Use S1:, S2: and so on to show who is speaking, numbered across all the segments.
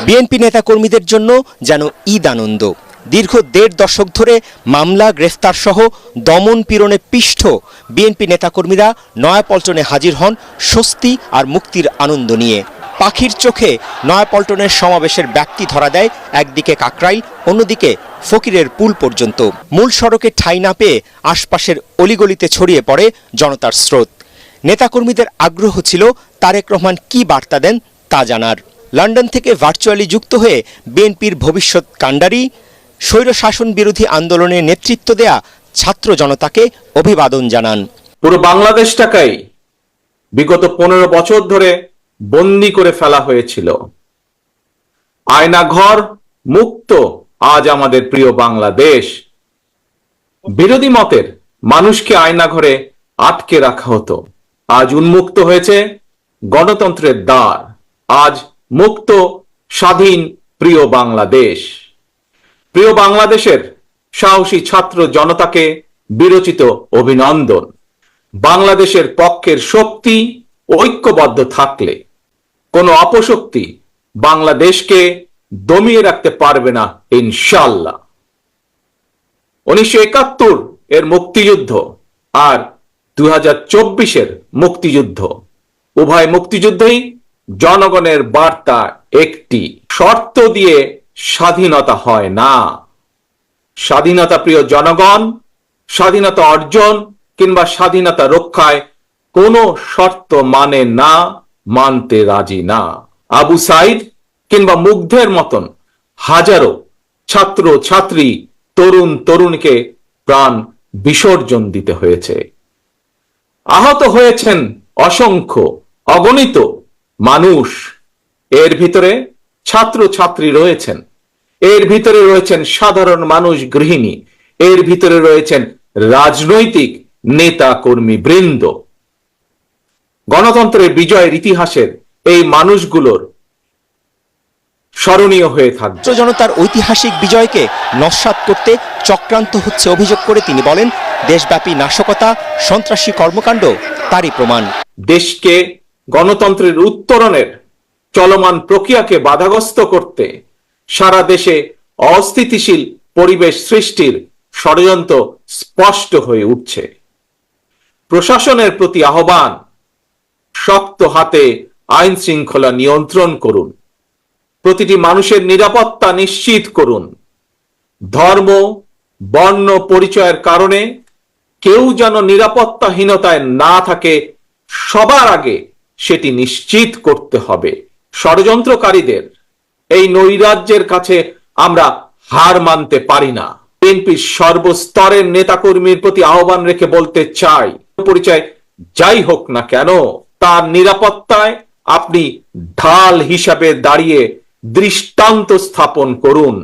S1: BNP নেতাকর্মীদের জন্য যেন ঈদ আনন্দ। দীর্ঘ ১.৫ দশক ধরে মামলা, গ্রেফতার সহ দমন পীড়নে পিষ্ট বিএনপি নেতাকর্মীরা নয়াপল্টনে হাজির হন স্বস্তি আর মুক্তির আনন্দ নিয়ে। পাখির চোখে নয়াপল্টনের সমাবেশের ব্যাপ্তি ধরা দেয় একদিকে কাকরাইল, অন্যদিকে ফকিরের পুল পর্যন্ত। মূল সড়কে ঠাঁই না পেয়ে আশপাশের অলিগলিতে ছড়িয়ে পড়ে জনতার স্রোত। নেতাকর্মীদের আগ্রহ ছিল তারেক রহমান কি বার্তা দেন তা জানার। লন্ডন থেকে ভার্চুয়ালি যুক্ত হয়ে বিএনপির ভবিষ্যৎ কাণ্ডারি, স্বৈরশাসন বিরোধী আন্দোলনে নেতৃত্ব দেয়া ছাত্র জনতাকে অভিবাদন জানান।
S2: পুরো বাংলাদেশটাকেই বিগত ১৫ বছর ধরে বন্দী করে ফেলা হয়েছিল। আয়নাঘর মুক্ত আজ আমাদের প্রিয় বাংলাদেশ। বিরোধী মতের মানুষকে আয়নাঘরে আটকে রাখা হতো, আজ উন্মুক্ত হয়েছে গণতন্ত্রের দ্বার। আজ মুক্ত, স্বাধীন প্রিয় বাংলাদেশ। প্রিয় বাংলাদেশের সাহসী ছাত্র জনতাকে বিরচিত অভিনন্দন। বাংলাদেশের পক্ষের শক্তি ঐক্যবদ্ধ থাকলে কোনো অপশক্তি বাংলাদেশকে দমিয়ে রাখতে পারবে না ইনশাআল্লাহ। ১৯৭১ এর মুক্তিযুদ্ধ আর ২০২৪-এর মুক্তিযুদ্ধ, উভয় মুক্তিযুদ্ধই জনগণের বার্তা একটি, শর্ত দিয়ে স্বাধীনতা হয় না। স্বাধীনতা প্রিয় জনগণ স্বাধীনতা অর্জন কিংবা স্বাধীনতা রক্ষায় কোনো শর্ত মানে না, মানতে রাজি না। আবু সাইদ কিংবা মুগ্ধের মতন হাজারো ছাত্র ছাত্রী, তরুণ তরুণীকে প্রাণ বিসর্জন দিতে হয়েছে। আহত হয়েছেন অসংখ্য, অগণিত মানুষ। এর ভিতরে ছাত্র ছাত্রী রয়েছেন, এর ভিতরে রয়েছেন সাধারণ মানুষ, গৃহিণী, এর ভিতরে রয়েছেন রাজনৈতিক নেতা কর্মী বৃন্দ। গণতন্ত্রের বিজয়ের ইতিহাসের এই মানুষগুলোর স্মরণীয় হয়ে থাকবে।
S1: ছাত্র জনতার ঐতিহাসিক বিজয়কে নস্যাৎ করতে চক্রান্ত হচ্ছে অভিযোগ করে তিনি বলেন, দেশব্যাপী নাশকতা, সন্ত্রাসী কর্মকাণ্ড তারই প্রমাণ।
S2: দেশকে গণতন্ত্রের উত্তরণের চলমান প্রক্রিয়াকে বাধাগ্রস্ত করতে সারা দেশে অস্থিতিশীল পরিবেশ সৃষ্টির ষড়যন্ত্র স্পষ্ট হয়ে উঠছে। প্রশাসনের প্রতি আহ্বান, শক্ত হাতে আইন শৃঙ্খলা নিয়ন্ত্রণ করুন, প্রতিটি মানুষের নিরাপত্তা নিশ্চিত করুন। ধর্ম, বর্ণ পরিচয়ের কারণে কেউ যেন নিরাপত্তাহীনতায় না থাকে, সবার আগে সেটি নিশ্চিত করতে হবে। ষড়যন্ত্রকারীদের এই নৈরাজ্যের কাছে আমরা হার মানতে পারি না। বিএনপির সর্বস্তরের নেতাকর্মীর প্রতি আহ্বান রেখে বলতে চাই, পরিচয় যাই হোক না কেন, তার নিরাপত্তায় আপনি ঢাল হিসাবে দাঁড়িয়ে দৃষ্টান্ত স্থাপন করুন।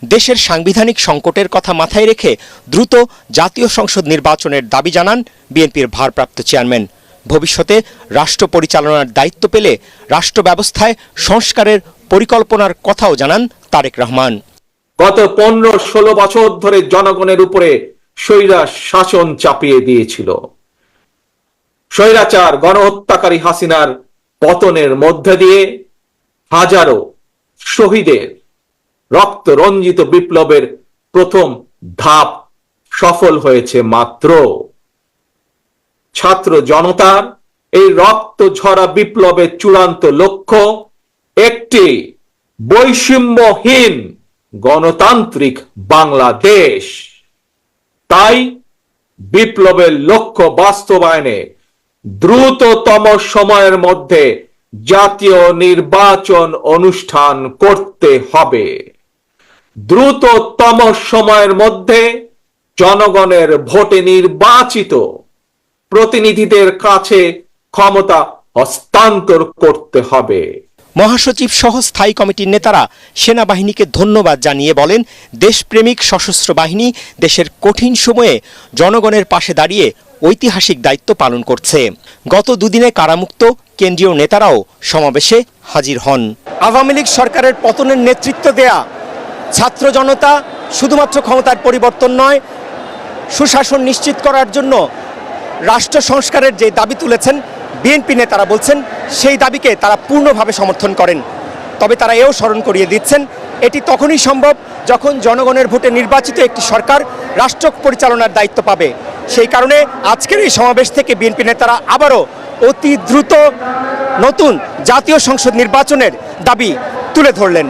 S1: দেশের সাংবিধানিক সংকটের কথা মাথায় রেখে দ্রুত জাতীয় সংসদ নির্বাচনের দাবি জানান বিএনপির ভারপ্রাপ্ত চেয়ারম্যান। ভবিষ্যতে রাষ্ট্র পরিচালনার দায়িত্ব পেলে রাষ্ট্র ব্যবস্থায় সংস্কারের পরিকল্পনার কথাও জানান তারেক রহমান।
S2: গত ১৫-১৬ বছর ধরে জনগণের উপরে স্বৈরা শাসন চাপিয়ে দিয়েছিল। স্বৈরাচার গণহত্যাকারী হাসিনার পতনের মধ্যে দিয়ে হাজারো শহীদের রক্ত রঞ্জিত বিপ্লবের প্রথম ধাপ সফল হয়েছে মাত্র। ছাত্র জনতার এই রক্ত ঝরা বিপ্লবের চূড়ান্ত লক্ষ্য একটি বৈষম্যহীন গণতান্ত্রিক বাংলাদেশ। তাই বিপ্লবের লক্ষ্য বাস্তবায়নে দ্রুততম সময়ের মধ্যে জাতীয় নির্বাচন অনুষ্ঠান করতে হবে। দ্রুততম সময়ের মধ্যে জনগণের ভোটে নির্বাচিত প্রতিনিধিদের কাছে ক্ষমতা হস্তান্তর করতে হবে।
S1: মহাসচিব সহ স্থায়ী কমিটির নেতারা সেনাবাহিনীকে ধন্যবাদ জানিয়ে বলেন, দেশপ্রেমিক সশস্ত্র বাহিনী দেশের কঠিন সময়ে জনগণের পাশে দাঁড়িয়ে ঐতিহাসিক দায়িত্ব পালন করছে। গত দুদিনে কারামুক্ত কেন্দ্রীয় নেতারাও সমাবেশে হাজির হন। আওয়ামী লীগ সরকারের পতনের নেতৃত্ব দেয়া ছাত্র জনতা শুধুমাত্র ক্ষমতার পরিবর্তন নয়, সুশাসন নিশ্চিত করার জন্য রাষ্ট্র সংস্কারের যে দাবি তুলেছেন বিএনপি নেতারা বলছেন সেই দাবিকে তারা পূর্ণভাবে সমর্থন করেন। তবে তারা এও স্মরণ করিয়ে দিচ্ছেন এটি তখনই সম্ভব যখন জনগণের ভোটে নির্বাচিত একটি সরকার রাষ্ট্র পরিচালনার দায়িত্ব পাবে। সেই কারণে আজকের এই সমাবেশ থেকে বিএনপি নেতারা আবারও অতি দ্রুত নতুন জাতীয় সংসদ নির্বাচনের দাবি তুলে ধরলেন।